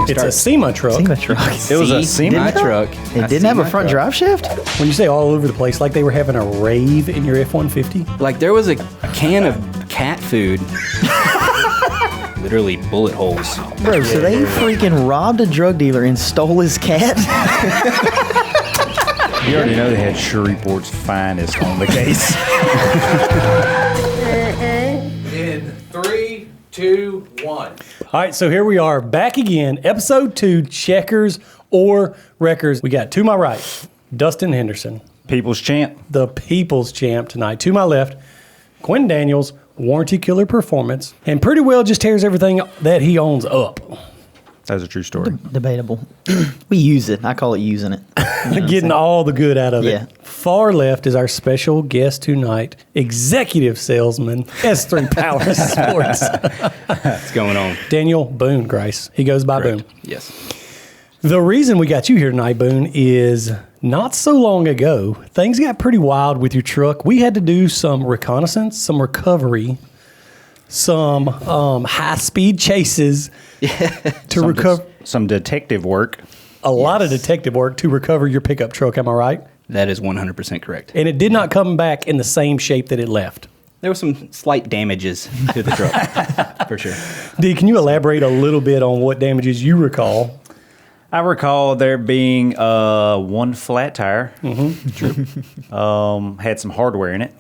It's a SEMA truck. SEMA truck. It was a SEMA truck. It didn't have a front drive shaft? When you say all over the place, like they were having a rave in your F-150? Like there was a can of cat food. Literally bullet holes. Bro, so they freaking robbed a drug dealer and stole his cat? You already know they had Shreveport's finest on the case. In 3, 2, 1. All right, so here we are back again, episode 2, Checkers or Wreckers. We got to my right, Dustin Henderson, People's champ. the people's champ tonight. To my left, Quinton Daniels, warranty killer performance, and pretty well just tears everything that he owns up. That's a true story. Debatable. We use it. I call it using it. Getting all the good out of Yeah. it. Far left is our special guest tonight, executive salesman, S3 Power Sports, What's going on? Daniel Boone Grice. He goes by Boone. Yes. The reason we got you here tonight, Boone, is not so long ago, things got pretty wild with your truck. We had to do some reconnaissance, some recovery, some high-speed chases to recover. Some detective work. A lot of detective work to recover your pickup truck, am I right? That is 100% correct. And it did not come back in the same shape that it left. There were some slight damages to the truck, for sure. D, can you elaborate a little bit on what damages you recall? I recall there being one flat tire. True. Had some hardware in it.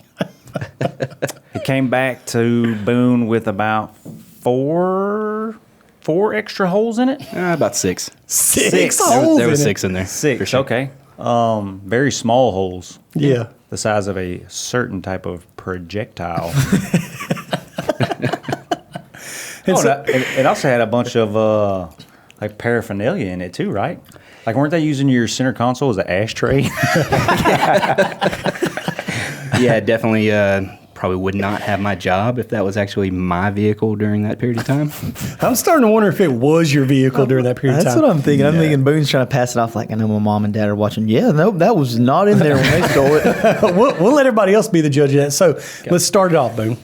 It came back to Boone with about four extra holes in it. About 6. Six There, holes there was in it. 6 in there. Six. For sure. Okay. Very small holes. Yeah. The size of a certain type of projectile. And so- It also had a bunch of like paraphernalia in it too, right? Like, weren't they using your center console as an ashtray? Yeah, definitely probably would not have my job if that was actually my vehicle during that period of time. I'm starting to wonder if it was your vehicle during that period of That's time. what I'm thinking. I'm thinking Boone's trying to pass it off like, I know my mom and dad are watching. Yeah, no, that was not in there when they stole it. we'll let everybody else be the judge of that. So let's start it off, Boone.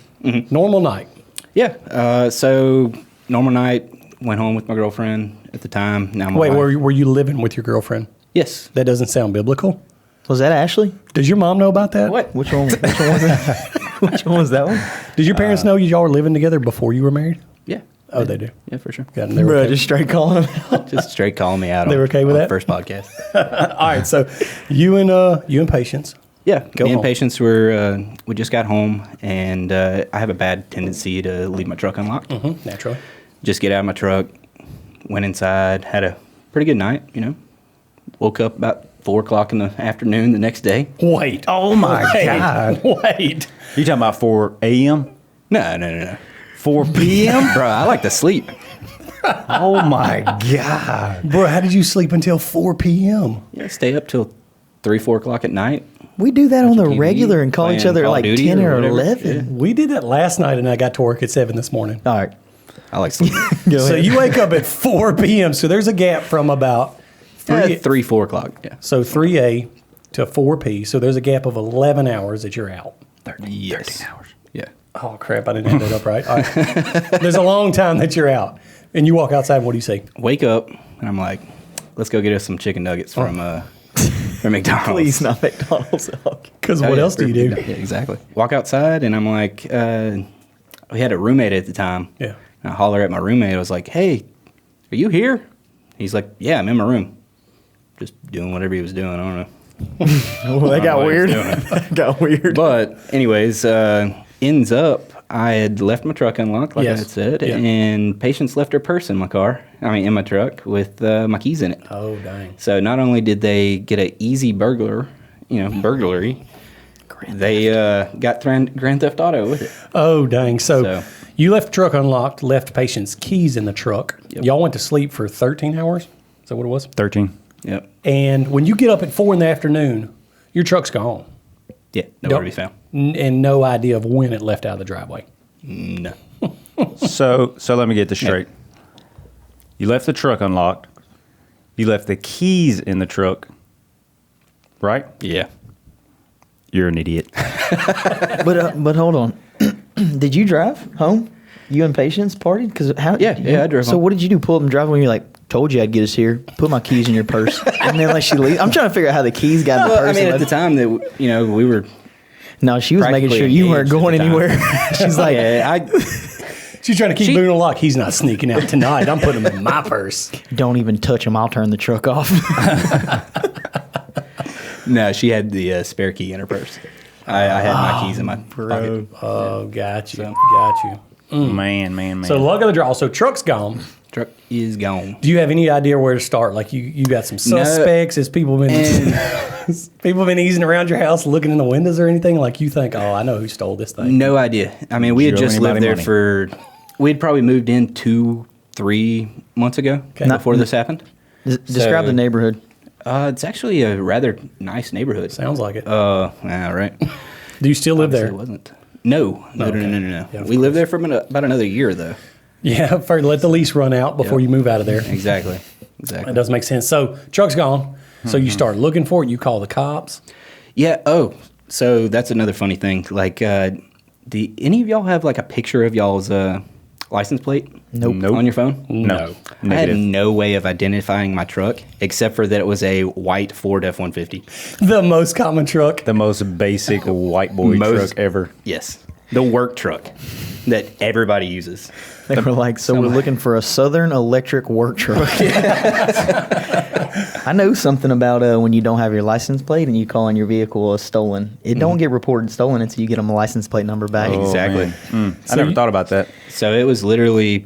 Normal night. Yeah, so normal night, went home with my girlfriend at the time. Now my Wait, wife. were you living with your girlfriend? Yes. That doesn't sound biblical. Was that Ashley? Does your mom know about that? What? Which one was that? Which one was that one? Did your parents know y'all were living together before you were married? Yeah. Oh, they do. Yeah, for sure. Got it. They were Bro, okay. just straight calling him out. Just straight calling me out They on, were okay with on that? the first podcast. All right, so you and Patience. Yeah, Go me home. and Patience were, we just got home, and I have a bad tendency to leave my truck unlocked. Naturally. Just get out of my truck, went inside, had a pretty good night, you know. Woke up about 4 o'clock in the afternoon the next day. Wait. Oh my Wait. God. Wait. You talking about 4 a.m.? No. 4 p.m.? Bro, I like to sleep. Oh my God. Bro, how did you sleep until 4 p.m.? Yeah, stay up till 3, 4 o'clock at night. We do that on the TV, regular and call each playing other at Call of like Duty 10 or or whatever. 11. We did that last night, and I got to work at 7 this morning. All right. I like sleep. Go So ahead. you wake up at 4 p.m., so there's a gap from about 3, 3, 4 o'clock, yeah. so 3A to 4P, so there's a gap of 11 hours that you're out. 13 hours. Yeah. Oh, crap, I didn't have that up right. All right. There's a long time that you're out, and you walk outside, and what do you see? Wake up, and I'm like, let's go get us some chicken nuggets from McDonald's. Please, not McDonald's. Because Oh, what yeah, else do you do? Yeah, exactly. Walk outside, and I'm like, we had a roommate at the time. Yeah. And I holler at my roommate. I was like, hey, are you here? He's like, yeah, I'm in my room. Just doing whatever he was doing. I don't know. Well, that got what he weird. was doing. That got weird. But anyways, ends up, I had left my truck unlocked, like Yes. I had said, Yeah. and Patience left her purse in my car. in my truck with my keys in it. Oh, dang. So not only did they get an easy burglary, they got Grand Theft Auto with it. Oh, dang. So So- you left the truck unlocked, left Patient's keys in the truck. Yep. Y'all went to sleep for 13 hours? Is that what it was? 13. Yep. And when you get up at 4 in the afternoon, your truck's gone. Yeah. Nowhere to be found. And no idea of when it left out of the driveway. No. So let me get this straight. You left the truck unlocked. You left the keys in the truck. Right? Yeah. You're an idiot. But hold on. Did you drive home? You and Patience partied? Because how? Yeah, I drove So home. what did you do? Pull up and drive when you're like, told you I'd get us here. Put my keys in your purse, and then let you leave. I'm trying to figure out how the keys got in the Well, purse. I mean, and at the time that we were. no, she was making practically sure you weren't engaged at going the time. anywhere. She's like, Yeah, She's trying to keep Boone on lock. He's not sneaking out tonight. I'm putting him in my purse. don't even touch him. I'll turn the truck off. no, she had the spare key in her purse. I had my keys in my pocket. Oh, got you. So- Got you. Man. So luck of the draw. So truck's gone. Truck is gone. Do you have any idea where to start? Like you got some suspects? Has people been people been easing around your house, looking in the windows or anything? Like you think, oh, I know who stole this thing. No idea. I mean, we had Zero just anybody lived there money. for. We'd probably moved in 2-3 months ago before this happened. Describe the neighborhood. It's actually a rather nice neighborhood. Sounds like it. Yeah, right. Do you still live Obviously there? It wasn't. No. Yeah, of We lived there for about another year, though. Yeah, first let the lease run out before you move out of there. Exactly. That does make sense. So truck's gone. So you start looking for it. You call the cops. Yeah. Oh, so that's another funny thing. Like, do any of y'all have like a picture of y'all's license plate? Nope. On your phone? No. I had no way of identifying my truck except for that it was a white Ford F-150. The most common truck. The most basic white boy truck ever. Yes. The work truck that everybody uses. They were like, so we're looking for a Southern electric work truck. I know something about when you don't have your license plate and you call in your vehicle stolen. It don't get reported stolen until you get them a license plate number back. Oh. Exactly. I never thought about that. So it was literally,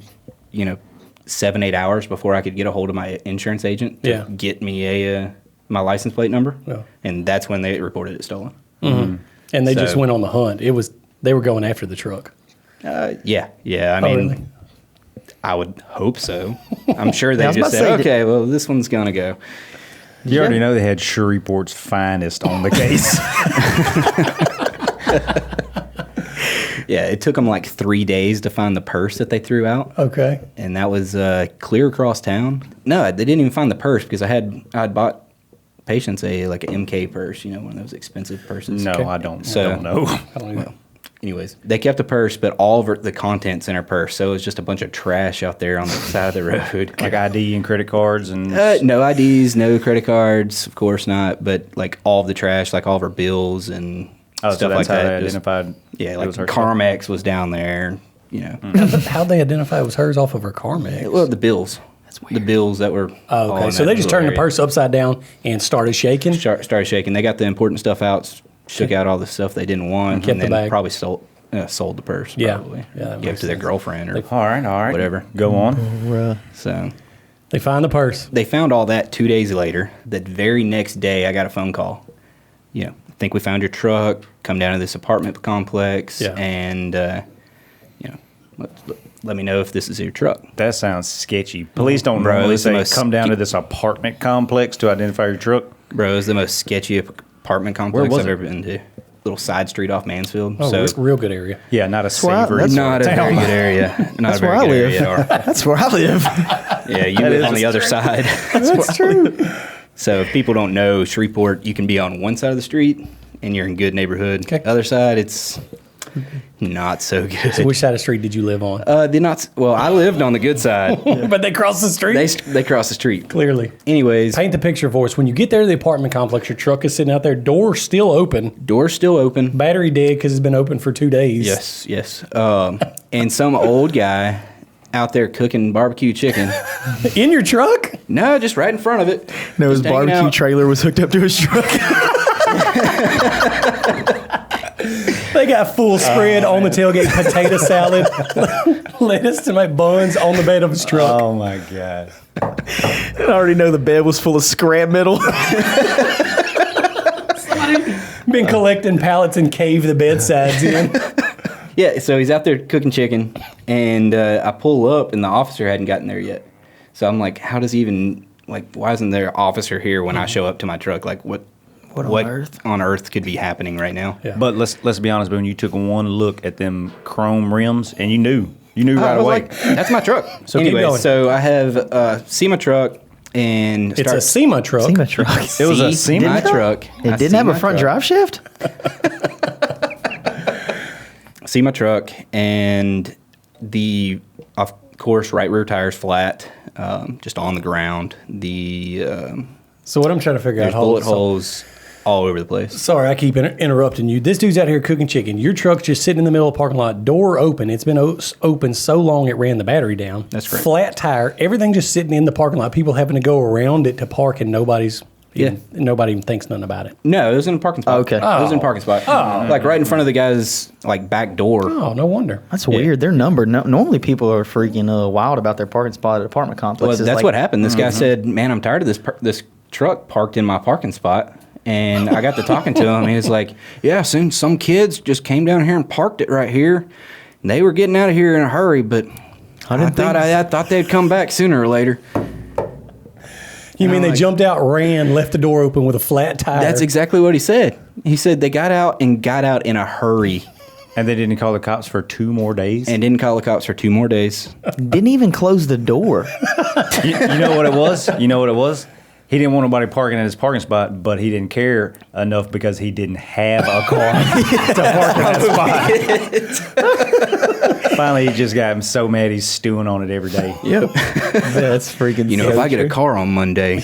7-8 hours before I could get a hold of my insurance agent to get me my license plate number. Yeah. And that's when they reported it stolen. And they just So- went on the hunt. They were going after the truck. Yeah. I Oh, mean, really? I would hope so. I'm sure they Yeah, I was just about to said, say, okay, well, this one's going to go. You already know they had Shreveport's finest on the case. Yeah, it took them like 3 days to find the purse that they threw out. Okay. And that was clear across town. No, they didn't even find the purse because I had bought Patience an MK purse, one of those expensive purses. No, Okay. I don't. So- I don't know. I don't know. Anyways, they kept the purse, but all of the contents in her purse. So it was just a bunch of trash out there on the side of the road. Like ID and credit cards and No IDs, no credit cards, of course not. But like all of the trash, like all of her bills and so stuff that's like how that. they Just- identified. yeah, it like was her Carmex was down there. How'd they identify it was hers off of her Carmex? Well, the bills. That's weird. The bills that were. Oh, all okay. in So that they just little turned the area. purse upside down and started shaking. Started shaking. They got the important stuff out, shook out all the stuff they didn't want, Kept and the then bag. probably sold the purse. Yeah. Probably. Yeah, that Gave it makes to their sense. girlfriend or All right. whatever. Go on. So They find the purse. they found all that 2 days later. The very next day, I got a phone call. I think we found your truck. Come down to this apartment complex, Yeah. and let me know if this is your truck. That sounds sketchy. Police don't Bro, normally it's the say most come down to this apartment complex to identify your truck. Bro, it's the most sketchy apartment complex was I've it? ever been to. Little side street off Mansfield. Oh, so real good area. Yeah, not a where I- savory. that's- not a very good area. Not That's a very where I good live. area at all. That's where I live. Yeah, you live on the other side. That's true. So if people don't know, Shreveport, you can be on one side of the street and you're in good neighborhood. Okay. Other side, it's not so good. So which side of the street did you live on? I lived on the good side. But they crossed the street? They crossed the street. Clearly. Anyways, Paint the picture for us. When you get there to the apartment complex, your truck is sitting out there, door still open, door's still open. battery dead because it's been open for 2 days. Yes. And some old guy out there cooking barbecue chicken. In your truck? No, just right in front of it. No, his Just hanging barbecue out. trailer was hooked up to his truck. They got full spread on the tailgate, potato salad, lettuce to make buns on the bed of his truck. Oh my god. I already know the bed was full of scrap metal. Been collecting pallets and cave the bedsides in. Yeah, so he's out there cooking chicken, and I pull up, and the officer hadn't gotten there yet. So I'm like, how does he even, why isn't there an officer here when I show up to my truck? Like, what on earth could be happening right now? Yeah. But let's be honest, Boone. You took one look at them chrome rims and you knew right I was away. like, that's my truck. So keep anyway, going. so I have see my truck, and It's a SEMA truck. SEMA truck. It was a see SEMA my truck? truck. It I didn't see have a my front truck. drive shaft? See my truck, and The, of course, right rear tire's flat, just on the ground. So what I'm trying to figure There's out, bullet holes all over the place. Sorry, I keep interrupting you. This dude's out here cooking chicken. Your truck's just sitting in the middle of the parking lot, door open. It's been open so long it ran the battery down. That's correct. Flat tire, everything just sitting in the parking lot. People having to go around it to park, and nobody even thinks nothing about it. No, it was in a parking spot. Okay. It was in a parking spot. Like right in front of the guy's like back door. Oh, no wonder. That's weird. They're numbered. Normally, people are freaking wild about their parking spot at apartment Well, complexes. that's what happened. This guy said, "Man, I'm tired of this truck parked in my parking spot." And I got to talking to him. He was like, "Yeah, soon some kids just came down here and parked it right here. And they were getting out of here in a hurry, but I thought they'd come back sooner or later." You mean they jumped out, ran, left the door open with a flat tire? That's exactly what he said. He said they got out in a hurry. And they didn't call the cops for 2 more days? And didn't call the cops for 2 more days. Didn't even close the door. You know what it was? You know what it was? He didn't want nobody parking in his parking spot, but he didn't care enough because he didn't have a car to park in that spot. Finally, he just got him so mad he's stewing on it every day. Yep. That's freaking. You know, if I get a car on Monday,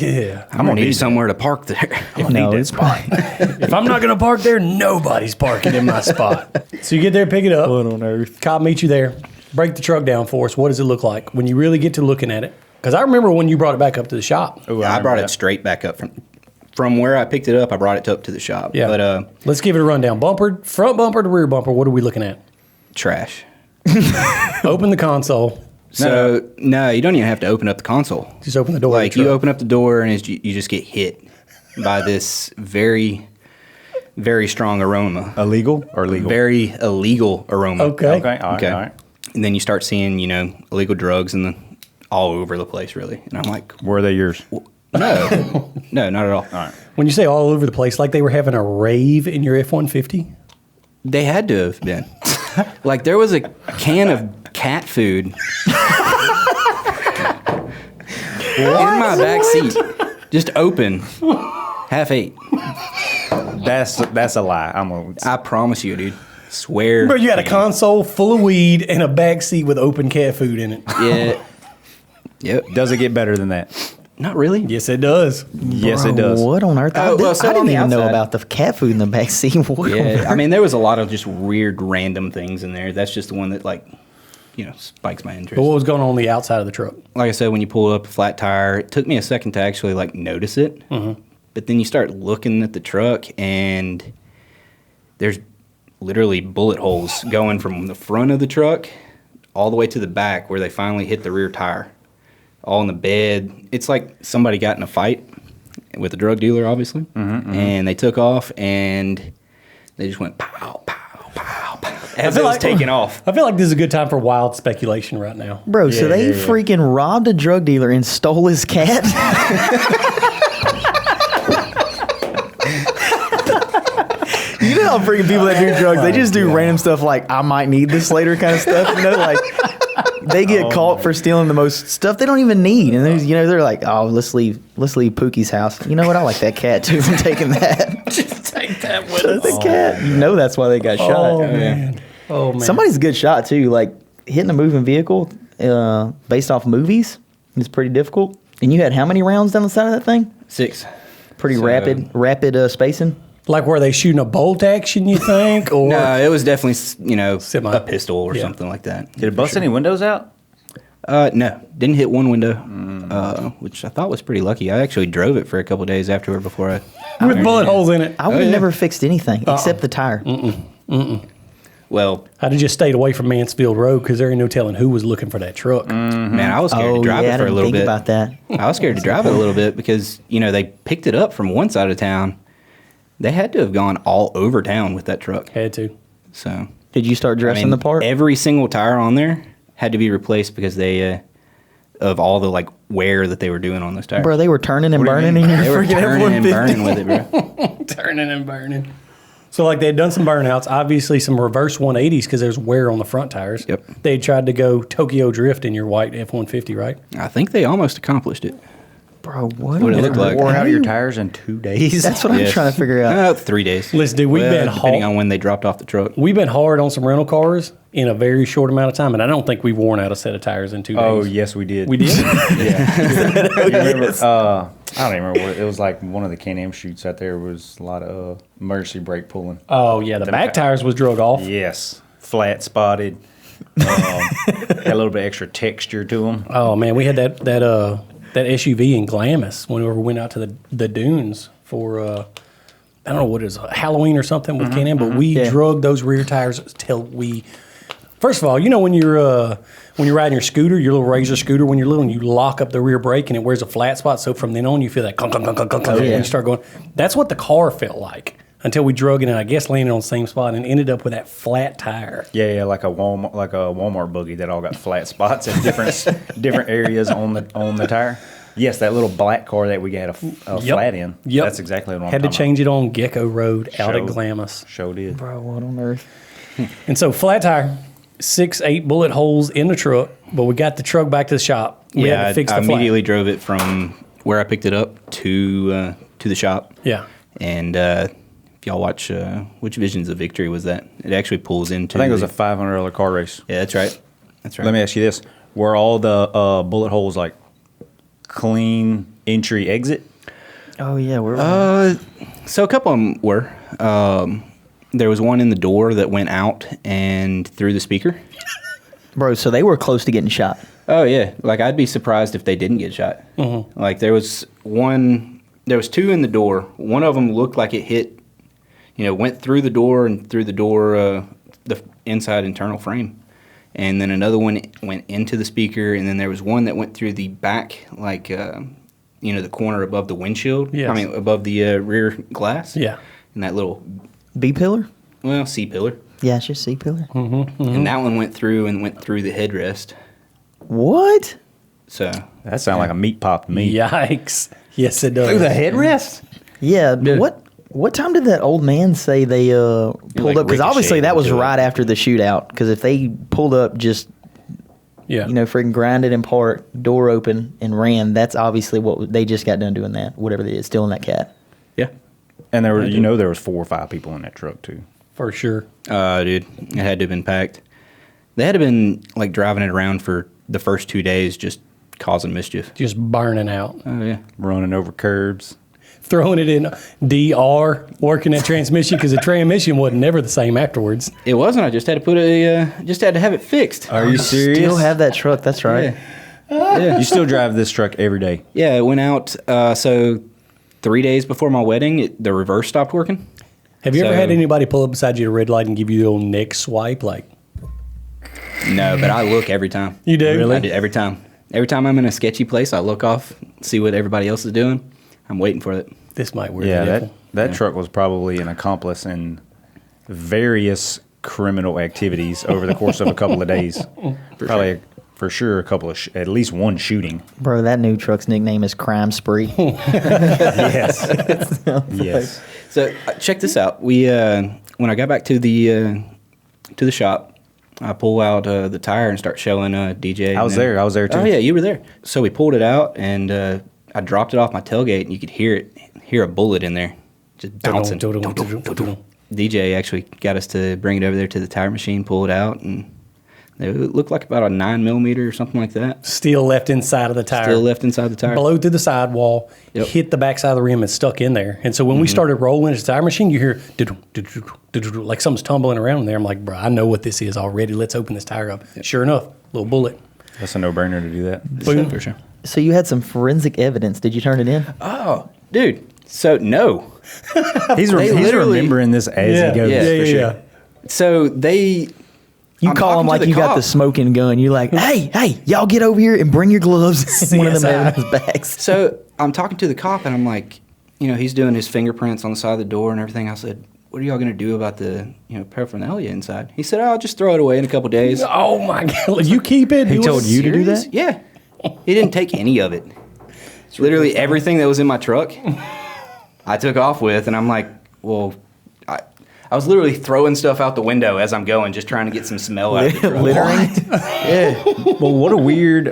I'm going to need somewhere to park there. No, it's fine. If I'm not going to park there, nobody's parking in my spot. So you get there, pick it up. What on earth? Cop meets you there. Break the truck down for us. What does it look like when you really get to looking at it? Because I remember when you brought it back up to the shop. Ooh, I brought remember it straight back up from where I picked it up. I brought it up to the shop. Yeah. But let's give it a rundown. Front bumper to rear bumper. What are we looking at? trash. Open the console. So no, you don't even have to open up the console. Just open the door. Like you open up the door and you just get hit by this very, very strong aroma. Illegal or legal? Very illegal aroma. Okay. Okay. All right. Okay. All right. And then you start seeing, illegal drugs all over the place, really. And I'm like, Were they yours? no, not at all. All right. When you say all over the place, like they were having a rave in your F-150? They had to have been. Like there was a can of cat food in my back seat, just open, half ate. That's a lie. I promise you, dude. Swear. Bro, you got a console full of weed and a back seat with open cat food in it. Yeah. Yep. Does it get better than that? Not really. Yes, it does. Yes, Bro, it does. What on earth? Oh, well, so I on didn't the even know outside- about the cat food in the back seat. What on Yeah. earth? I mean, there was a lot of just weird, random things in there. That's just the one that, spikes my interest. But what was going on the outside of the truck? Like I said, when you pull up a flat tire, it took me a second to actually notice it. Mm-hmm. But then you start looking at the truck, and there's literally bullet holes going from the front of the truck all the way to the back where they finally hit the rear tire. All in the bed. It's like somebody got in a fight with a drug dealer, obviously, and they took off, and they just went pow, pow, pow, pow as it was taking off. I feel like this is a good time for wild speculation right now. Bro, so they yeah. freaking robbed a drug dealer and stole his cat? You know how freaking people that do drugs, they just do random stuff like, I might need this later kind of stuff, they get caught for stealing the most stuff they don't even need. And they're like, oh, let's leave Pookie's house. You know what? I like that cat too from taking that. Just take that with us. The cat. You know that's why they got shot. Oh, man. Oh, man. Somebody's a good shot too. Like hitting a moving vehicle based off movies is pretty difficult. And you had how many rounds down the side of that thing? 6. Pretty So- rapid spacing. Like were they shooting a bolt action, you think? Or No, it was definitely, Semi. a pistol or Yeah. something like that. Did it bust any windows out? No, didn't hit one window, which I thought was pretty lucky. I actually drove it for a couple days afterward before I... with bullet holes in it? I would have yeah. never fixed anything except the tire. Well, I'd have just stayed away from Mansfield Road because there ain't no telling who was looking for that truck. man, I was scared to drive I it for a didn't little think bit. about that. I was scared to drive it a little bit because, they picked it up from one side of town. They had to have gone all over town with that truck. Had to. So, Did you start dressing the part? every single tire on there had to be replaced because they, of all the wear that they were doing on those tires. Bro, they were turning and burning in your They were freaking turning and F-150. burning with it, bro. Turning and burning. So they had done some burnouts, obviously some reverse 180s because there's wear on the front tires. Yep. They tried to go Tokyo Drift in your white F-150, right? I think they almost accomplished it. Bro, what? What it looked like. Wore out your tires in 2 days. That's what I'm Yes. trying to figure out. 3 days. Listen, dude, we've been depending hard. on when they dropped off the truck. We've been hard on some rental cars in a very short amount of time, and I don't think we've worn out a set of tires in 2 days. Oh, yes, we did. We did? Yeah. You remember, I don't even remember what it was like. One of the Can-Am shoots out there was a lot of emergency brake pulling. Oh, yeah, the back tires was drug off. Yes, flat spotted. Had a little bit extra texture to them. Oh, man, we had that SUV in Glamis whenever we went out to the dunes for, I don't know what it is, Halloween or something with Can-Am, but we drug those rear tires till we... First of all, you know when you're riding your scooter, your little Razor scooter, when you're little, and you lock up the rear brake and it wears a flat spot, so from then on you feel that clunk, clunk, clunk, clunk, clunk, when you start going. That's what the car felt like until we drug it and I guess landed on the same spot and ended up with that flat tire. Yeah, like a Walmart buggy that all got flat spots at different areas on the tire. Yes, that little black car that we had a flat in. Yep. That's exactly what I'm Had to talking change it on Gecko Road out at Show- Glamis. Show did. Bro, what on earth? And so flat tire, 6-8 bullet holes in the truck, but we got the truck back to the shop. We had to fix I the flat. immediately drove it from where I picked it up to the shop. Yeah. And if y'all watch, which Visions of Victory was that? It actually pulls into. I think it was a $500 car race. Yeah, that's right. That's right. Let me ask you this: were all the bullet holes like clean entry exit? Oh, yeah. So a couple of them were. There was one in the door that went out and through the speaker. Bro, so they were close to getting shot. Oh yeah, like I'd be surprised if they didn't get shot. Mm-hmm. Like there was two in the door. One of them looked like it hit, went through the door and through the door, the inside internal frame, and then another one went into the speaker, and then there was one that went through the back, like the corner above the windshield. Yes. I mean above the rear glass. Yeah. And that little, B pillar? C pillar. Yeah, it's just C pillar. And that one went through the headrest. What? So That sounds like a meat pop to me. Yikes. Yes, it does. headrest? Yeah, what time did that old man say they pulled like up? Because obviously that was ricocheted into it. right after the shootout. Because if they pulled up just, Yeah. freaking grinded in park, door open, and ran, that's obviously what they just got done doing that. Whatever it is, stealing that cat. yeah. And there were, there was 4 or 5 people in that truck too. For sure. Dude, it had to have been packed. They had to have been like driving it around for the first 2 days, just causing mischief. Just burning out. Oh yeah. Running over curbs. Throwing it in DR, working that transmission because the transmission wasn't never the same afterwards. It wasn't. I just had to had to have it fixed. Are you serious? Still have that truck. That's right. Yeah. You still drive this truck every day? Yeah, it went out. So 3 days before my wedding, the reverse stopped working. Have you ever So- had anybody pull up beside you at a red light and give you the old neck swipe? Like, No, but I look every time. you do? I do every time. Every time I'm in a sketchy place, I look off, see what everybody else is doing. I'm waiting for it. This might wear Yeah, the nipple. that truck was probably an accomplice in various criminal activities over the course of a couple of days. Probably for sure a couple of at least one shooting. Bro, that new truck's nickname is Crime Spree. Yes. Yes. So check this out. We when I got back to the shop, I pull out the tire and start showing DJ. I was there too. Oh yeah, you were there. So we pulled it out and I dropped it off my tailgate, and you could hear a bullet in there, just bouncing. DJ actually got us to bring it over there to the tire machine, pull it out, and it looked like about a 9mm or something like that. Still left inside of the tire. Still left inside the tire. Blowed through the sidewall, Yep. hit the backside of the rim and stuck in there. And so when we started rolling into the tire machine, you hear like something's tumbling around in there. I'm like, bro, I know what this is already. Let's open this tire up. Sure enough, little bullet. That's a no-brainer to do that. Boom. For sure. So you had some forensic evidence. Did you turn it in? Oh, dude. So no. He's literally- remembering this as he goes. Yeah, for sure. yeah. So they. You I'm call talking them to like the you got cop. the smoking gun. You're like, hey, y'all get over here and bring your gloves. One of them CSI. evidence bags. So I'm talking to the cop, and I'm like, he's doing his fingerprints on the side of the door and everything. I said, what are y'all going to do about the, paraphernalia inside? He said, I'll just throw it away in a couple days. Oh, my God. You keep it? He told you to do Serious? that? Yeah. He didn't take any of it. It's literally everything that was in my truck, I took off with, and I'm like, well, I was literally throwing stuff out the window as I'm going, just trying to get some smell out of the truck. Littering. Yeah. Well, what a weird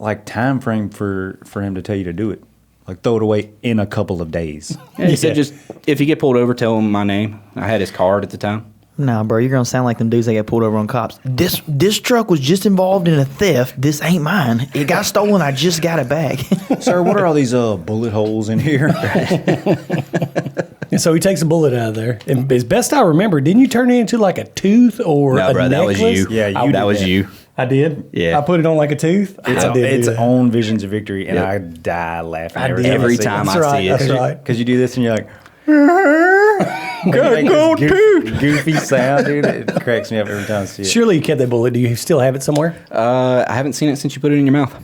like time frame for him to tell you to do it? Like throw it away in a couple of days. Yeah, he said just if you get pulled over, tell him my name. I had his card at the time. Nah, bro, you're gonna sound like them dudes that get pulled over on cops. This truck was just involved in a theft. This ain't mine. It got stolen. I just got it back. Sir, what are all these bullet holes in here? And so he takes a bullet out of there. And as best I remember, didn't you turn it into like a tooth or No, a bro, that was necklace? you. Yeah, that did was that. you. I did? Yeah. I put it on like a tooth? It's, I did its do that. own visions of victory, and Yep. I die laughing I every did. time Every I see time it. I That's see right, it. that's right. Because you do this and you're like, Got make gold this tooth. goofy sound, dude. It cracks me up every time I see it. Surely you kept that bullet. Do you still have it somewhere? I haven't seen it since you put it in your mouth.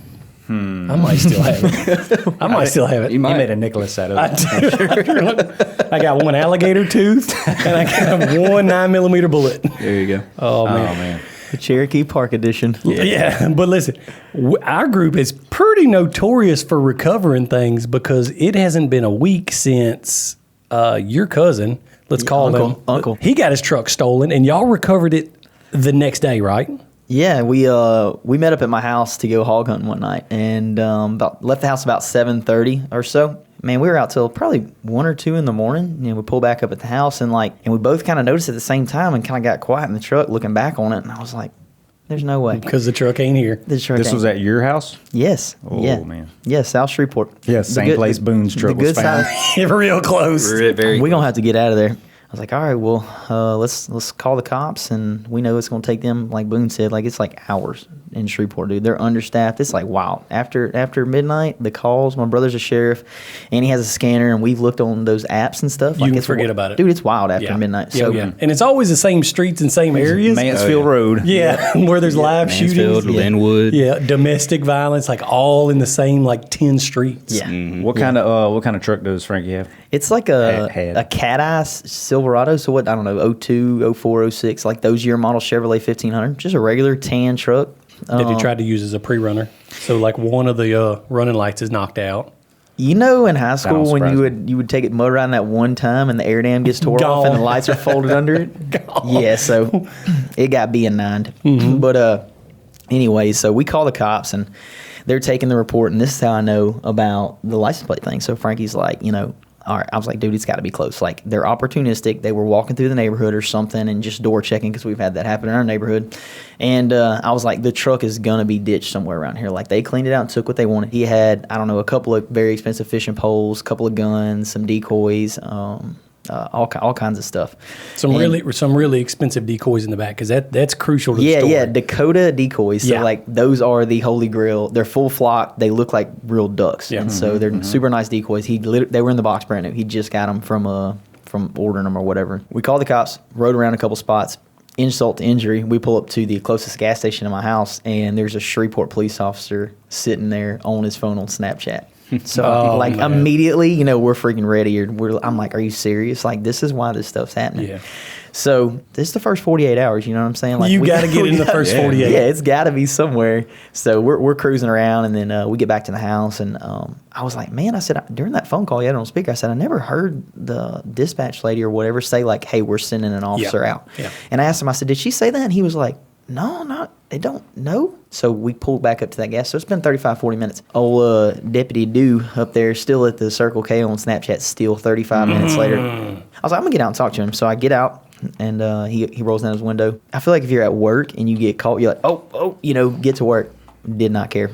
I might still have it. I might still have it. You You might. made a Nicholas out of it. I got one alligator tooth and I got one 9mm bullet. There you go. Oh, Oh, man. man. The Cherokee Park edition. Yeah, but listen, our group is pretty notorious for recovering things because it hasn't been a week since your cousin, let's call him, Uncle. he got his truck stolen, and y'all recovered it the next day, right? Yeah, we met up at my house to go hog hunting one night, and left the house about 7:30 or so. Man, we were out till probably 1 or 2 in the morning. You know, we pulled back up at the house, and we both kind of noticed at the same time, and kind of got quiet in the truck, looking back on it, and I was like, "There's no way." Because the truck ain't here. This truck This ain't- was at your house? Yes. Oh, yeah. man. Yeah, South Shreveport. Yeah, The same place Boone's truck was found. Real close. Very We're gonna have to get out of there. I was like, all right, well, let's call the cops, and we know it's gonna take them, like Boone said, like it's like hours in Shreveport, dude. They're understaffed. It's like wild. After midnight, the calls. My brother's a sheriff, and he has a scanner, and we've looked on those apps and stuff. You can it's forget about it. dude. It's wild after midnight. Yeah, So yeah. And it's always the same streets and same areas. Mansfield Road. Yeah, where there's live Mansfield, shootings. Linwood. Yeah, domestic violence, like all in the same like 10 streets. yeah, What kind of truck does Frankie have? it's like a Had. cat eye Silverado. So what? I don't know, 02, 04, 06, like those year model Chevrolet 1500. Just a regular tan truck. That he tried to use as a pre-runner. So like one of the running lights is knocked out. You know, in high school don't when surprise you would take it mud riding that one time and the air dam gets tore off and the Gone. lights are folded under it. Gone. Yeah, so it got B&9'd. But anyway, so we call the cops and they're taking the report, and this is how I know about the license plate thing. So Frankie's like, all right. I was like, dude, it's got to be close. Like, they're opportunistic. They were walking through the neighborhood or something and just door checking, because we've had that happen in our neighborhood. And I was like, the truck is going to be ditched somewhere around here. Like, they cleaned it out and took what they wanted. He had, I don't know, a couple of very expensive fishing poles, a couple of guns, some decoys, all kinds of stuff. Some really expensive decoys in the back, because that's crucial to the story. Yeah, Dakota decoys. So Yeah. like those are the holy grail. They're full flock. They look like real ducks. Yeah. And so they're super nice decoys. They were in the box brand new. He just got them from ordering them or whatever. We called the cops, rode around a couple spots. Insult to injury, we pull up to the closest gas station to my house, and there's a Shreveport police officer sitting there on his phone on Snapchat. So man. immediately, we're freaking ready. I'm like, are you serious? Like, this is why this stuff's happening. Yeah. So this is the first 48 hours. You know what I'm saying? Like, You gotta get in the first 48. Yeah, it's got to be somewhere. So we're cruising around, and then we get back to the house, and I was like, man, I said, during that phone call you had on speaker, I said, I never heard the dispatch lady or whatever say like, hey, we're sending an officer out. Yeah. And I asked him, I said, did she say that? And he was like, no, they don't know. So we pulled back up to that gas. So it's been 35, 40 minutes. Old Deputy Dew up there still at the Circle K on Snapchat, still 35 minutes later. I was like, I'm going to get out and talk to him. So I get out, and he rolls down his window. I feel like if you're at work and you get caught, you're like, oh, get to work. Did not care.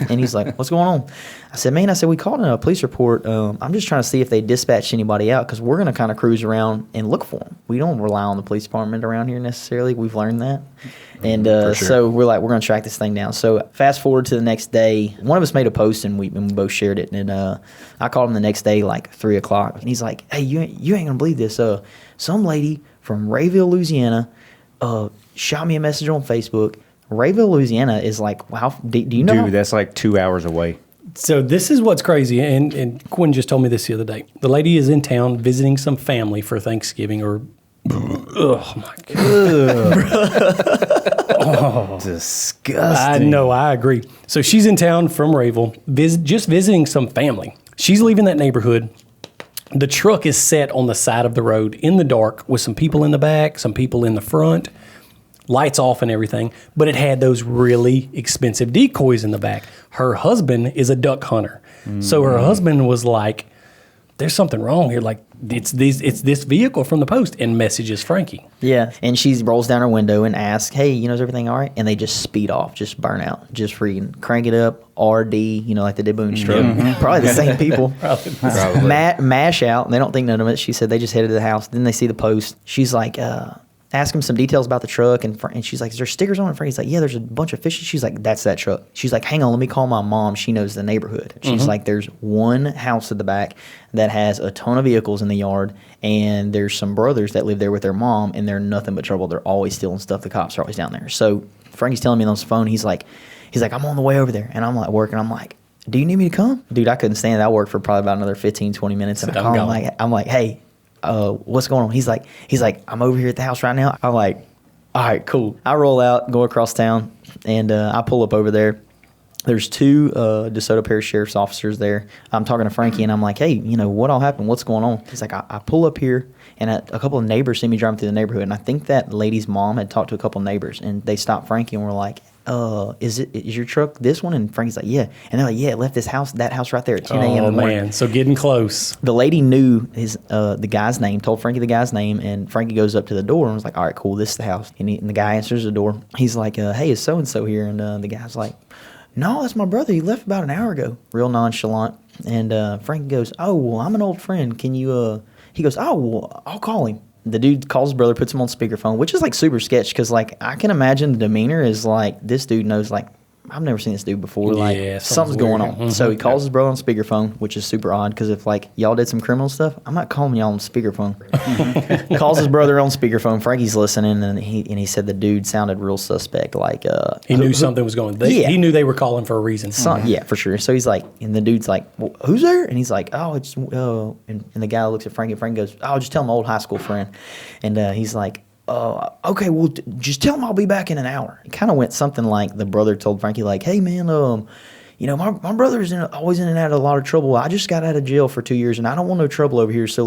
And he's like, what's going on? I said, man, we called in a police report. I'm just trying to see if they dispatched anybody out, because we're going to kind of cruise around and look for them. We don't rely on the police department around here necessarily. We've learned that. And so we're like, we're going to track this thing down. So fast forward to the next day. One of us made a post, and we both shared it. And I called him the next day, like 3 o'clock. And he's like, hey, you ain't going to believe this. Some lady from Rayville, Louisiana, shot me a message on Facebook. Rayville, Louisiana is like, wow, do you know? Dude, that's like 2 hours away. So this is what's crazy, and Quinn just told me this the other day. The lady is in town visiting some family for Thanksgiving, or oh my god, Disgusting. I know, I agree. So she's in town from Rayville, just visiting some family. She's leaving that neighborhood. The truck is set on the side of the road in the dark with some people in the back, some people in the front. lights off and everything, but it had those really expensive decoys in the back. Her husband is a duck hunter. So her husband was like, there's something wrong here. Like, it's this vehicle from the post, and messages Frankie. Yeah, and she rolls down her window and asks, hey, is everything all right? And they just speed off, just burn out, just freaking crank it up, RD, like they did Boone's truck. Probably the same people. Probably. Mash out, and they don't think none of it. She said they just headed to the house. Then they see the post. She's like, ask him some details about the truck, and she's like, is there stickers on it? Frankie's like, yeah, there's a bunch of fishes. She's like, that's that truck. She's like, hang on, let me call my mom. She knows the neighborhood. She's like, there's one house at the back that has a ton of vehicles in the yard, and there's some brothers that live there with their mom, and they're nothing but trouble. They're always stealing stuff. The cops are always down there. So Frankie's telling me on his phone, he's like, I'm on the way over there, and I'm like working. I'm like, do you need me to come? Dude, I couldn't stand it. I worked for probably about another 15, 20 minutes, and I call him, I'm like, hey, what's going on? He's like, I'm over here at the house right now. I'm like, all right, cool. I roll out, go across town, and I pull up over there. There's two DeSoto Parish Sheriff's officers there. I'm talking to Frankie, and I'm like, hey, what all happened? What's going on? He's like, I pull up here, and a couple of neighbors see me driving through the neighborhood, and I think that lady's mom had talked to a couple of neighbors, and they stopped Frankie and were like, is your truck this one? And Frankie's like, yeah. And they're like, yeah, it left that house right there at 10 a.m. in the morning. Oh, man, so getting close. The lady knew the guy's name, told Frankie the guy's name, and Frankie goes up to the door and was like, all right, cool, this is the house. And the guy answers the door. He's like, hey, is so-and-so here? And the guy's like, no, that's my brother. He left about an hour ago. Real nonchalant. And Frankie goes, oh, well, I'm an old friend. Can you, he goes, oh, well, I'll call him. The dude calls his brother, puts him on speakerphone, which is like super sketch because I can imagine the demeanor is like this dude knows I've never seen this dude before. Something's going on. So he calls his brother on speakerphone, which is super odd because if y'all did some criminal stuff, I'm not calling y'all on speakerphone. Calls his brother on speakerphone. Frankie's listening, and he said the dude sounded real suspect. He knew something was going. He knew they were calling for a reason. Yeah, for sure. So he's like, and the dude's like, well, who's there? And he's like, oh, it's and the guy looks at Frankie. And Frankie goes, oh, just tell him old high school friend. And he's like, okay, well, just tell him I'll be back in an hour. It kind of went something like the brother told Frankie, like, hey, man, my brother's always in and out of a lot of trouble. I just got out of jail for 2 years, and I don't want no trouble over here. So,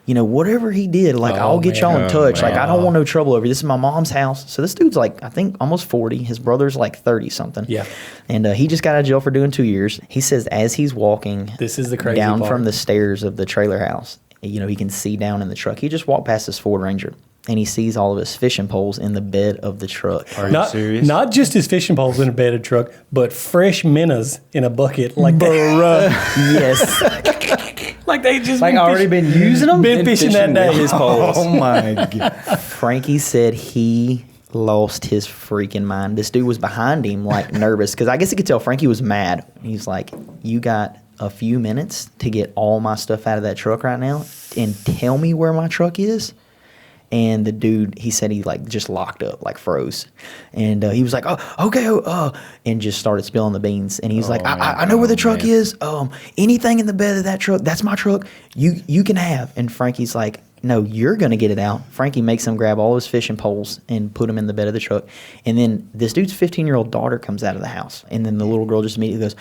whatever he did, I'll get y'all in touch. I don't want no trouble over here. This is my mom's house. So this dude's, I think, almost 40. His brother's, 30-something. Yeah. And he just got out of jail for doing 2 years. He says as he's walking this is the crazy down part. From the stairs of the trailer house, he can see down in the truck. He just walked past this Ford Ranger, and he sees all of his fishing poles in the bed of the truck. Are you serious? Not just his fishing poles in a bed of the truck, but fresh minnows in a bucket. Yes. They just been using them? Been fishing that day. His poles. Oh, my God. Frankie said he lost his freaking mind. This dude was behind him, nervous, because I guess he could tell Frankie was mad. He's like, you got a few minutes to get all my stuff out of that truck right now and tell me where my truck is? And the dude, he said he just locked up, froze. And he was like, oh, okay, and just started spilling the beans. And he's I know where the truck is. Anything in the bed of that truck, that's my truck. You can have. And Frankie's like, no, you're going to get it out. Frankie makes him grab all his fishing poles and put them in the bed of the truck. And then this dude's 15-year-old daughter comes out of the house. And then the little girl just immediately goes,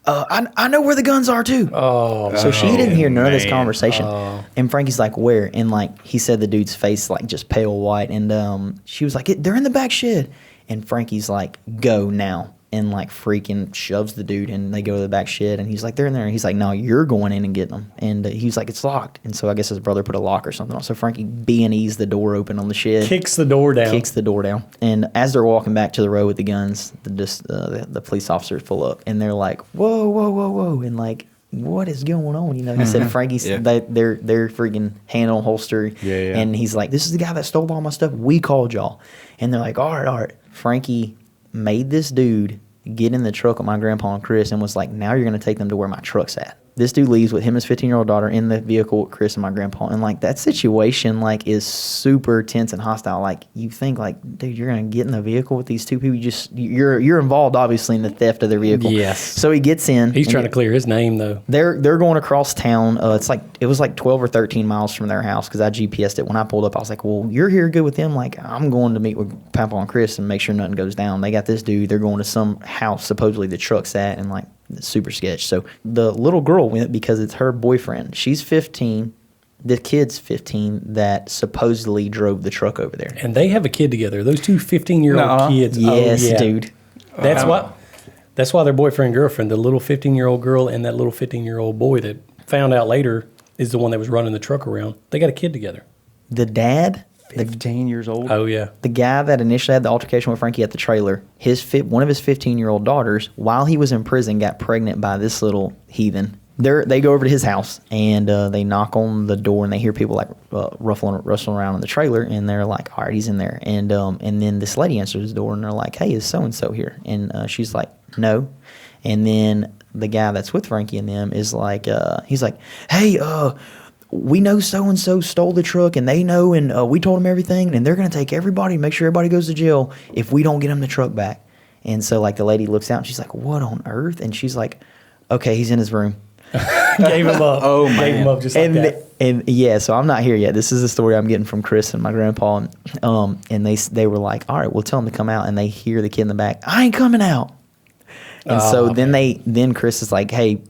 I know where the guns are too. So she didn't hear none of this conversation. And Frankie's like, where? And he said the dude's face just pale white. And she was like, they're in the back shed. And Frankie's like, go now. And freaking shoves the dude, and they go to the back shed, and he's like, they're in there. And he's like, no, you're going in and getting them. And he's like, it's locked. And so I guess his brother put a lock or something on. So Frankie B&E's the door open on the shed. Kicks the door down. And as they're walking back to the road with the guns, the police officers pull up, and they're like, whoa. And what is going on? He said Frankie's they're freaking hand on holster. Yeah. And he's like, this is the guy that stole all my stuff. We called y'all. And they're like, all right. Frankie made this dude get in the truck with my grandpa and Chris and was like, now you're going to take them to where my truck's at. This dude leaves with him and his 15-year-old daughter in the vehicle with Chris and my grandpa. And that situation is super tense and hostile. You think dude, you're going to get in the vehicle with these two people. You're involved obviously in the theft of their vehicle. Yes. So he gets in. He's trying to clear his name though. They're going across town. It was 12 or 13 miles from their house because I GPSed it. When I pulled up, I was like, well, you're here good with them. I'm going to meet with Papa and Chris and make sure nothing goes down. They got this dude. They're going to some house supposedly the truck's at, and super sketch. So the little girl went because it's her boyfriend. She's 15. The kid's 15 that supposedly drove the truck over there. And they have a kid together. Those two 15-year-old kids. Yes, oh, yeah. dude. That's why their boyfriend and girlfriend, the little 15-year-old girl and that little 15-year-old boy that found out later is the one that was running the truck around. They got a kid together. The dad, 15 years old. Oh, yeah. the guy that initially had the altercation with Frankie at the trailer, one of his 15-year-old daughters, while he was in prison, got pregnant by this little heathen. They go over to his house and they knock on the door and they hear people like rustling around in the trailer, and they're like, all right, he's in there. And then this lady answers the door and they're like, hey, is so and so here? And she's like, no. And then the guy that's with Frankie and them is like, he's like, hey, we know so and so stole the truck and they know, and we told them everything, and they're gonna take everybody, make sure everybody goes to jail if we don't get them the truck back. And so like the lady looks out and she's like, what on earth? And she's like, okay, he's in his room. Gave him up. Oh, man. Gave him up just like that. And yeah, so I'm not here yet. This is the story I'm getting from Chris and my grandpa. And they were like, all right, we'll tell him to come out. And they hear the kid in the back, I ain't coming out. And so then Chris is like, hey,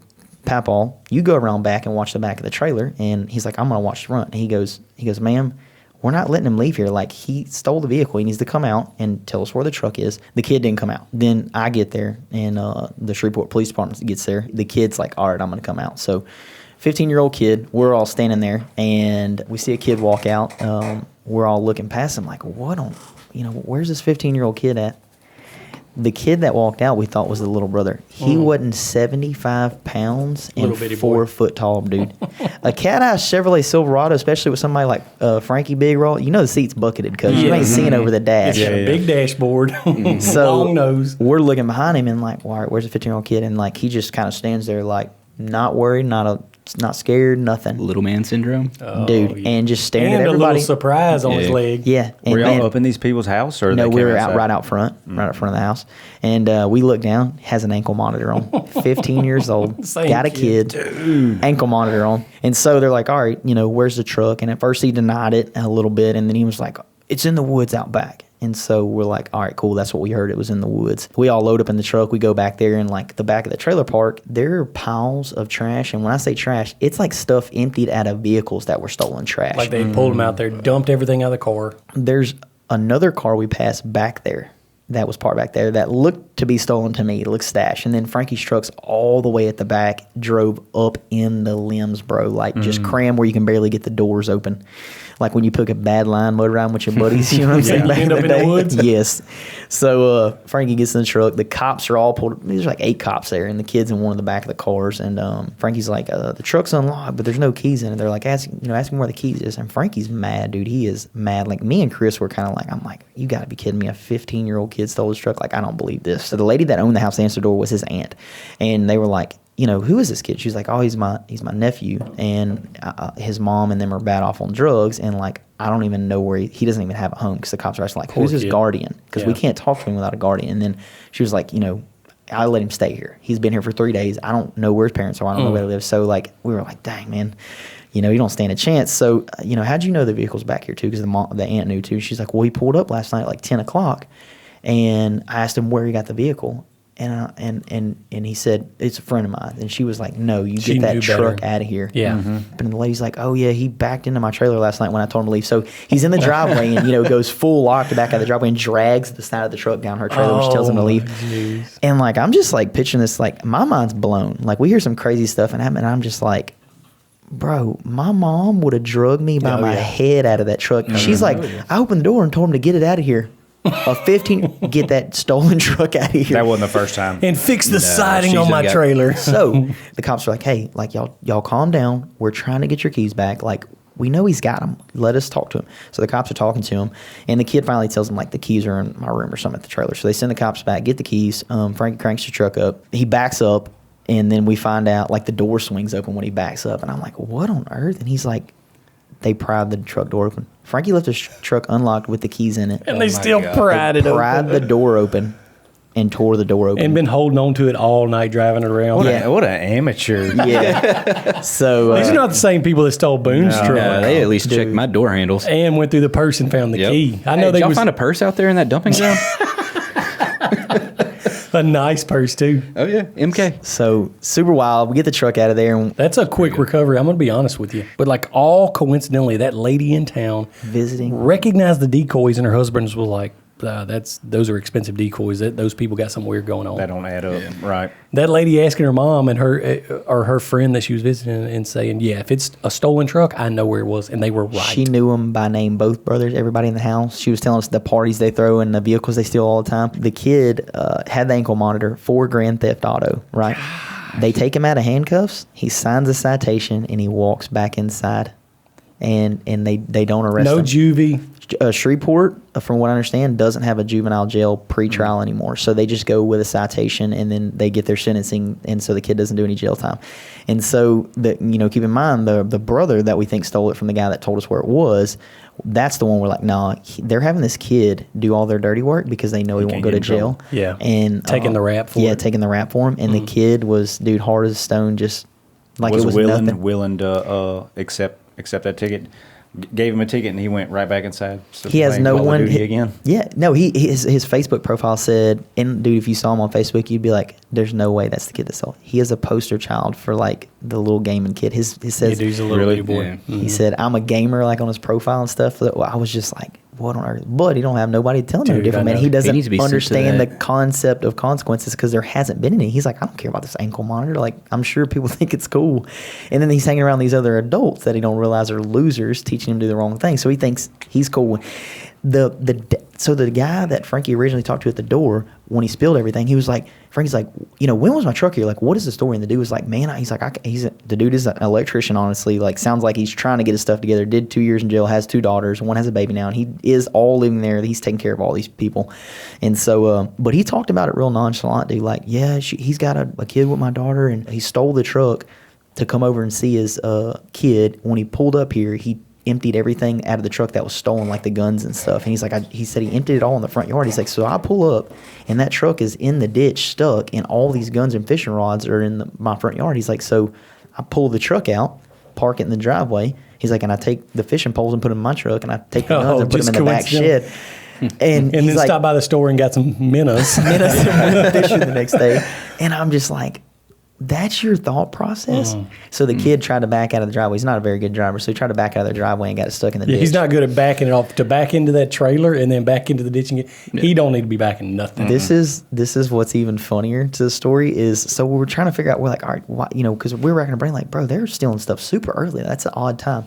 Papaw, you go around back and watch the back of the trailer. And he's like, I'm going to watch the front. And he goes, ma'am, we're not letting him leave here. Like, he stole the vehicle. He needs to come out and tell us where the truck is. The kid didn't come out. Then I get there, and the Shreveport Police Department gets there. The kid's like, all right, I'm going to come out. So 15-year-old kid, we're all standing there, and we see a kid walk out. We're all looking past him like, where's this 15-year-old kid at? The kid that walked out we thought was the little brother. He wasn't 75 pounds and 4 foot tall, dude. A cat-eye Chevrolet Silverado, especially with somebody like Frankie Big Roll, the seat's bucketed because you ain't seeing over the dash. It's got a big dashboard, So long nose. we're looking behind him and like, all right, where's the 15-year-old kid? And like he just kind of stands there like not worried, not scared, nothing. Little man syndrome. Dude, yeah. and just staring And at a everybody. little surprise on his leg. Yeah. Were and y'all up in these people's house, or no, they we came were outside? right out front of the house. And we look down, has an ankle monitor on. 15 years old, Same got a kid. kid, ankle monitor on. And so they're like, all right, where's the truck? And at first he denied it a little bit, and then he was like, it's in the woods out back. And so we're like, all right, cool. That's what we heard. It was in the woods. We all load up in the truck. We go back there, and like the back of the trailer park, there are piles of trash. And when I say trash, it's like stuff emptied out of vehicles that were stolen trash. Like they pulled him out there, dumped everything out of the car. There's another car we passed back there that was parked back there that looked to be stolen to me. It looked stashed. And then Frankie's truck's all the way at the back, drove up in the limbs, bro. Like just crammed where you can barely get the doors open. Like when you put a bad line motor around with your buddies, you know what I'm saying? Yeah, Back end in up the in the day. woods. Yes. So Frankie gets in the truck. The cops are all pulled. There's like 8 cops there, and the kid's in one of the back of the cars. And Frankie's like, the truck's unlocked, but there's no keys in it. They're like, ask me where the keys is. And Frankie's mad, dude. He is mad. Like me and Chris were kind of like, I'm like, you got to be kidding me. A 15-year-old kid stole his truck. Like, I don't believe this. So the lady that owned the house that answered the door was his aunt. And they were like, who is this kid? She's like, oh, he's my nephew, and his mom and them are bad off on drugs, and like I don't even know where he doesn't even have a home because the cops are asking like, who's his guardian? Because we can't talk to him without a guardian. And then she was like, I let him stay here. He's been here for 3 days. I don't know where his parents are. I don't know where they live. So like we were like, dang man, you don't stand a chance. So how'd you know the vehicle's back here too? Because the aunt knew too. She's like, well, he pulled up last night at like 10 o'clock, and I asked him where he got the vehicle. And he said, it's a friend of mine. And she was like, no, you She get that knew truck better. out of here. Yeah. And the lady's like, oh, yeah, he backed into my trailer last night when I told him to leave. So he's in the driveway and, goes full lock to back out of the driveway and drags the side of the truck down her trailer, which tells him to leave. Geez. And, like, I'm just, like, picturing this, like, my mind's blown. Like, we hear some crazy stuff and I'm just like, bro, my mom would have drugged me by my head out of that truck. She's like, I opened the door and told him to get it out of here. Get that stolen truck out of here. That wasn't the first time. And fix the siding she's on my got- trailer. So the cops are like, hey, like y'all calm down. We're trying to get your keys back. Like, we know he's got them. Let us talk to him. So the cops are talking to him, and the kid finally tells them like the keys are in my room or something at the trailer. So they send the cops back, get the keys. Frankie cranks the truck up. He backs up, and then we find out like the door swings open when he backs up, and I'm like, what on earth? And he's like, they pried the truck door open. Frankie left his truck unlocked with the keys in it. And they still God. pried it Pried the open. door open and tore the door open. And been holding on to it all night driving it around. What an amateur. Yeah. So These are not the same people that stole Boone's truck. They at least checked my door handles. And went through the purse and found the Yep. key. I know Did they y'all was find a purse out there in that dumping ground? A nice purse too. Oh yeah, MK. So super wild. We get the truck out of there and That's a quick recovery. I'm going to be honest with you. But like all coincidentally, that lady in town visiting. recognized the decoys, and her husband was like, those are expensive decoys. Those people got something weird going on. That don't add up, right? That lady asking her mom and her friend that she was visiting and saying, yeah, if it's a stolen truck, I know where it was. And they were right. She knew them by name, both brothers, everybody in the house. She was telling us the parties they throw and the vehicles they steal all the time. The kid had the ankle monitor for Grand Theft Auto, right? They take him out of handcuffs. He signs a citation and he walks back inside. And they don't arrest him. No juvie. Shreveport, from what I understand, doesn't have a juvenile jail pre-trial anymore. So they just go with a citation and then they get their sentencing, and so the kid doesn't do any jail time. And so, keep in mind, the brother that we think stole it from the guy that told us where it was, that's the one we're like, nah, they're having this kid do all their dirty work because they know he won't go to jail. Yeah. And Taking the rap for it. Yeah, taking the rap for him. And the kid was, hard as a stone, just like was it was nothing. willing to accept that ticket. Gave him a ticket and he went right back inside. He has no one again. Yeah, no. His Facebook profile said, and dude, if you saw him on Facebook, you'd be like, "There's no way that's the kid that stole it." He is a poster child for like the little gaming kid. He says He's a little bitty boy. Yeah. he said, "I'm a gamer," like on his profile and stuff. I was just like, what on earth? But he don't have nobody telling him Dude, different, I man. know. He doesn't He needs to be understand the sensitive to that. concept of consequences because there hasn't been any. He's like, I don't care about this ankle monitor. Like, I'm sure people think it's cool. And then he's hanging around these other adults that he don't realize are losers, teaching him to do the wrong thing. So he thinks he's cool. So the guy that Frankie originally talked to at the door, when he spilled everything, he was like, Frankie's like, when was my truck here? Like, what is the story? And the dude was like, man, the dude is an electrician, honestly. Like, sounds like he's trying to get his stuff together. Did 2 years in jail, has 2 daughters. One has a baby now, and he is all living there. He's taking care of all these people. And so, but he talked about it real nonchalant, dude. Like, yeah, he's got a kid with my daughter, and he stole the truck to come over and see his kid. When he pulled up here, he emptied everything out of the truck that was stolen, like the guns and stuff. And he's like, he said he emptied it all in the front yard. He's like, so I pull up, and that truck is in the ditch stuck, and all these guns and fishing rods are in my front yard. He's like, so I pull the truck out, park it in the driveway. He's like, and I take the fishing poles and put them in my truck, and I take the guns and put them in the back shed. And then he's like, stopped by the store and got some minnows. and went fishing the next day. And I'm just like, that's your thought process? So the kid tried to back out of the driveway. He's not a very good driver, so he tried to back out of the driveway and got it stuck in the ditch. He's not good at backing it off. To back into that trailer and then back into the ditch and he don't need to be backing nothing. This is what's even funnier to the story is, so we were trying to figure out, we're like, all right, why, because we were racking our brain like, bro, they're stealing stuff super early. That's an odd time.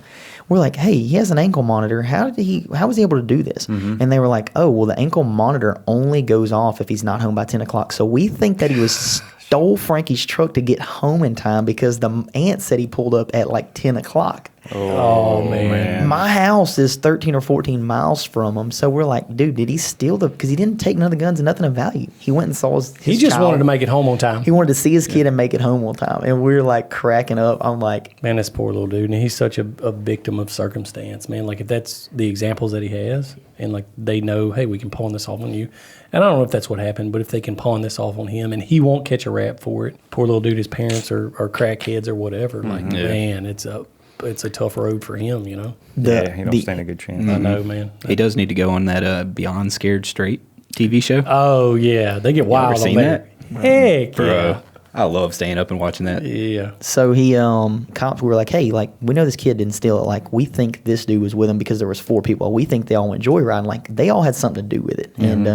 We're like, hey, he has an ankle monitor. How was he able to do this? And they were like, oh, well, the ankle monitor only goes off if he's not home by 10 o'clock. So we think that he stole Frankie's truck to get home in time because the aunt said he pulled up at like 10 o'clock. Oh, man. My house is 13 or 14 miles from him. So we're like, dude, did he steal because he didn't take none of the guns and nothing of value. He went and saw his He just child. wanted to make it home on time. He wanted to see his kid and make it home on time. And we were like cracking up. I'm like, Man, this poor little dude. And he's such a victim of circumstance, man. Like, if that's the examples that he has, and like they know, hey, we can pawn this off on you. And I don't know if that's what happened, but if they can pawn this off on him and he won't catch a rap for it, poor little dude, his parents are crackheads or whatever. Like, man, it's a tough road for him, He don't stand a good chance. I know, man. He does need to go on that Beyond Scared Straight TV show. Oh, yeah. They get wild ever on seen there. Heck, yeah. I love staying up and watching that. Yeah. so he, cops were like, hey, like, we know this kid didn't steal it. Like, we think this dude was with him because there was 4 people. We think they all went joyriding. Like, they all had something to do with it. And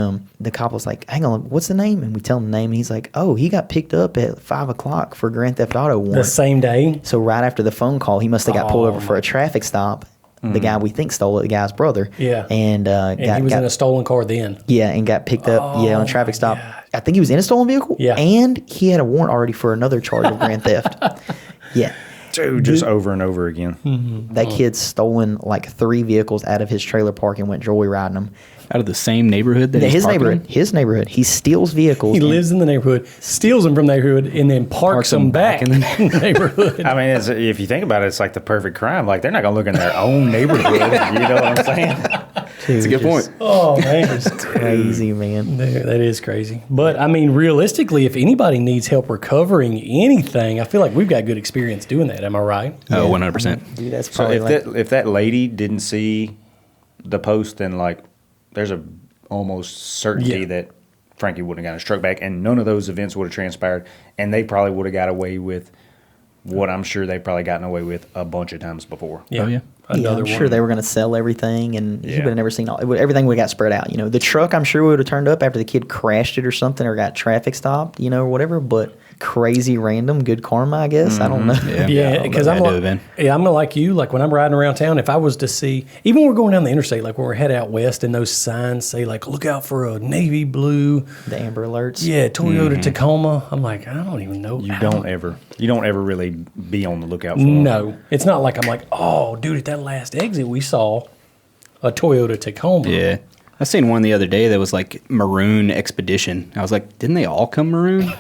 the cop was like, hang on, what's the name? And we tell him the name, and he's like, oh, he got picked up at 5 o'clock for Grand Theft Auto warrant. The same day. So right after the phone call, he must have got pulled over for a traffic stop. The guy we think stole it, the guy's brother. Yeah. And, And he was in a stolen car then. yeah, and got picked up, on a traffic stop. yeah. I think he was in a stolen vehicle. Yeah. And he had a warrant already for another charge of grand theft. Yeah. Dude, just over and over again. That kid's stolen like 3 vehicles out of his trailer park and went joyriding them. Out of the same neighborhood that he's His parking neighborhood. in? His neighborhood. He steals vehicles. He lives in the neighborhood, steals them from the neighborhood, and then parks them back in the neighborhood. I mean, if you think about it, it's like the perfect crime. Like, they're not going to look in their own neighborhood. You know what I'm saying? That's a good point. Oh, man. Crazy, man. That is crazy. But, I mean, realistically, if anybody needs help recovering anything, I feel like we've got good experience doing that. Am I right? Oh, 100%. Dude, that's So probably if that lady didn't see the post, then like there's a almost certainty Yeah. that Frankie wouldn't have gotten his truck back, and none of those events would have transpired, and they probably would have got away with what I'm sure they've probably gotten away with a bunch of times before. Oh, yeah. Yeah, Another I'm one. sure they were going to sell everything, and he Yeah. would have never seen everything. Would have got spread out. You know, the truck I'm sure would have turned up after the kid crashed it or something, or got traffic stopped. You know, or whatever. But crazy, random, good karma, I guess. I don't know. Yeah, because I'm like, I'm like you. Like when I'm riding around town, if I was to see, even when we're going down the interstate, like when we're headed out west, and those signs say like, "Look out for a navy blue." The Amber Alerts. Yeah, Toyota Tacoma. I'm like, I don't even know. You don't ever really be on the lookout for them. No, it's not like I'm like, oh, dude, at that last exit we saw a Toyota Tacoma. Yeah. I seen one the other day that was like maroon expedition. I was like, didn't they all come maroon?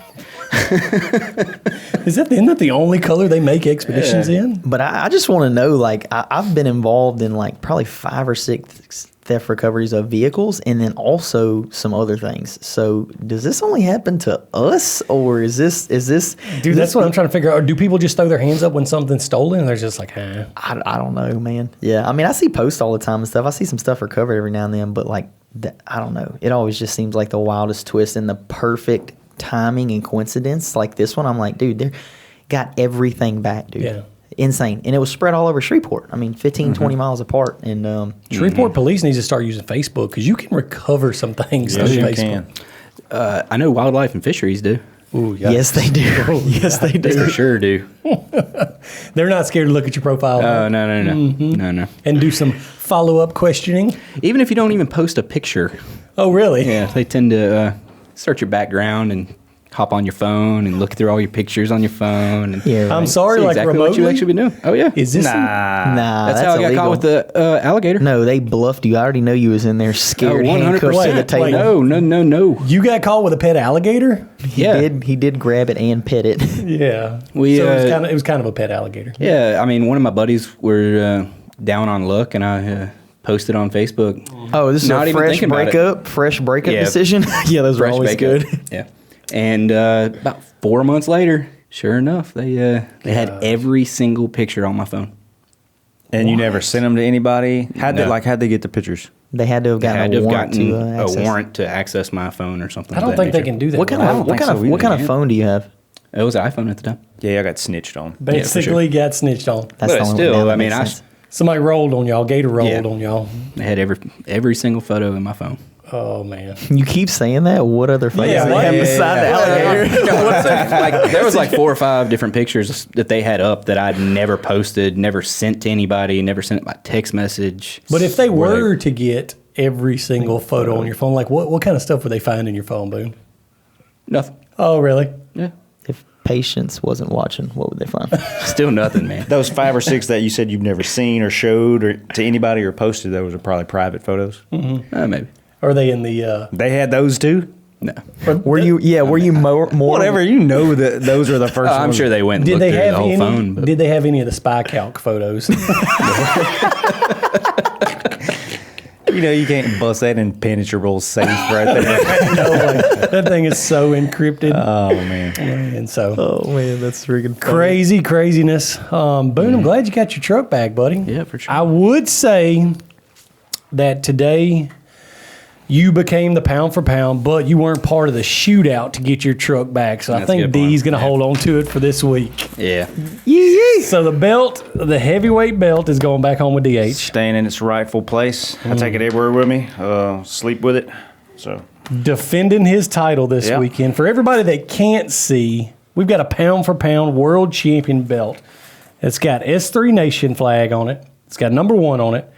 Isn't that the only color they make expeditions in? But I just want to know, like, I've been involved in like probably 5 or 6 theft recoveries of vehicles, and then also some other things. So does this only happen to us, or is this Dude, that's what I'm trying to figure out. Or do people just throw their hands up when something's stolen and they're just like, huh? I don't know, man. Yeah, I mean, I see posts all the time and stuff. I see some stuff recovered every now and then, but like, I don't know. It always just seems like the wildest twist and the perfect timing and coincidence. Like this one, I'm like, dude, they got everything back, dude. Yeah. Insane. And it was spread all over Shreveport. I mean, 15, 20 miles apart. And Shreveport police needs to start using Facebook because you can recover some things Yes, through you Facebook. can. I know wildlife and fisheries do. Ooh, yeah. yes, they do. Yes, they They for do. sure do. They're not scared to look at your profile Oh, no. and do some follow-up questioning. Even if you don't even post a picture, Oh, really? yeah, they tend to search your background and hop on your phone and look through all your pictures on your phone. And Yeah, right. I'm sorry, see like exactly remotely. what you actually been doing. Oh yeah, Is this? Nah, that's how I got illegal. caught with the alligator. No, they bluffed you. I already know you was in there scared, 100%. handcuffed to the table. No. You got caught with a pet alligator? He did grab it and pet it. Yeah. We, so it was kind of a pet alligator. Yeah, I mean, one of my buddies were down on luck, and I posted on Facebook. Oh, this is Not a even thinking about it. fresh breakup Yeah. decision. Yeah, those are Fresh always bacon. good. Yeah, and about 4 months later, sure enough, they had every single picture on my phone. And you never sent them to anybody? How'd No. they get the pictures? They had to have They gotten had to a have warrant gotten to a access. warrant to access my phone or something. I don't of that think they nature. can do that. What kind right? of don't think so what kind of either. phone do you have? It was an iPhone at the time. Yeah, I got snitched on. Basically got snitched on. That's But the only still, now that I mean, makes I sense. Somebody rolled on y'all. Gator rolled Yeah. on y'all. They had every single photo in my phone. Oh, man. You keep saying that. What other photos Yeah, do they like- have beside the alligator? Like there was like 4 or 5 different pictures that they had up that I'd never posted, never sent to anybody, never sent it by text message. But if they were to get every single photo on your phone, like what kind of stuff would they find in your phone, Boone? Nothing. Oh, really? Yeah. If patience wasn't watching, what would they find? Still nothing, man. Those 5 or 6 that you said you've never seen or showed or to anybody or posted, those are probably private photos. Maybe. Are they in the? They had those too? No. Were you more Whatever, you know that those are the first I'm ones. sure they went and Did looked they through have the whole any? phone. But Did they have any of the spy calc photos? You know, you can't bust that impenetrable safe right there. No way. That thing is so encrypted. Oh, man. And so Oh man, that's freaking craziness. Boone, I'm glad you got your truck back, buddy. Yeah, for sure. I would say that today you became the pound for pound, but you weren't part of the shootout to get your truck back. So I That's a think good D's point. going to hold on to it for this week. yeah. So the belt, the heavyweight belt, is going back home with DH. Staying in its rightful place. I take it everywhere with me. Sleep with it. So Defending his title this Yep. weekend. For everybody that can't see, we've got a pound for pound world champion belt. It's got S3 Nation flag on it. It's got number 1 on it.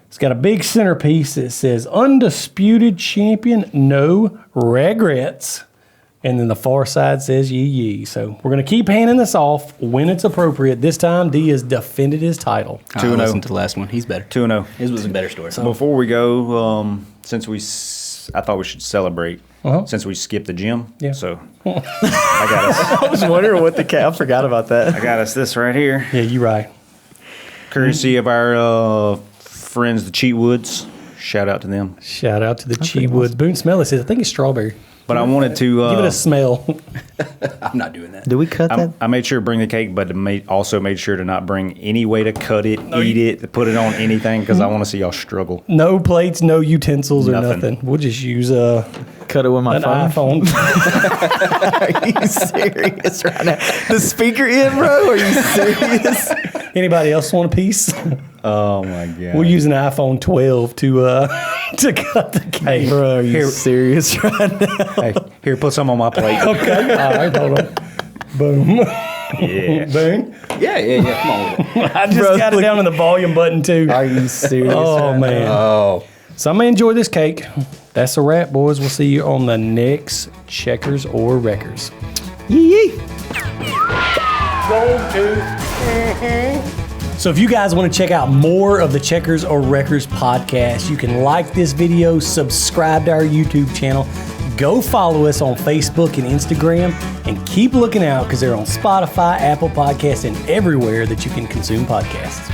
It's got a big centerpiece that says undisputed champion, no regrets. And then the far side says yee yee. So we're going to keep handing this off when it's appropriate. This time, D has defended his title. I 2-0. listened to the last one. He's better. 2-0. His was a better story. Before we go, since I thought we should celebrate since we skipped the gym. Yeah. So I got us. I was wondering what the cat. I forgot about that. I got us this right here, Yeah, you're right. courtesy of our friends, the Cheatwoods. Shout out to them. Shout out to the Cheatwoods. Boone, smell this. I think it's strawberry. But I wanted to. Give it a smell. I'm not doing that. Do we cut that? I made sure to bring the cake, but also made sure to not bring any way to cut it, eat it, put it on anything, because I want to see y'all struggle. No plates, no utensils or Nothing. nothing. We'll just use a cut it with my An phone. iPhone. Are you serious right now? The speaker in, bro? Are you serious? Anybody else want a piece? Oh my god. We'll use an iPhone 12 to cut the cake. Bro, are you serious right now? Hey, here, put some on my plate. Okay. All right, hold on. Boom. Yeah. Boom. Yeah. Come on with it. I just Bro, got it down in the volume button too. Are you serious? Oh right man. Oh. So I'm gonna enjoy this cake. That's a wrap, boys. We'll see you on the next Checkers or Wreckers. Yee. So if you guys want to check out more of the Checkers or Wreckers podcast, you can like this video, subscribe to our YouTube channel, go follow us on Facebook and Instagram, and keep looking out because they're on Spotify, Apple Podcasts, and everywhere that you can consume podcasts.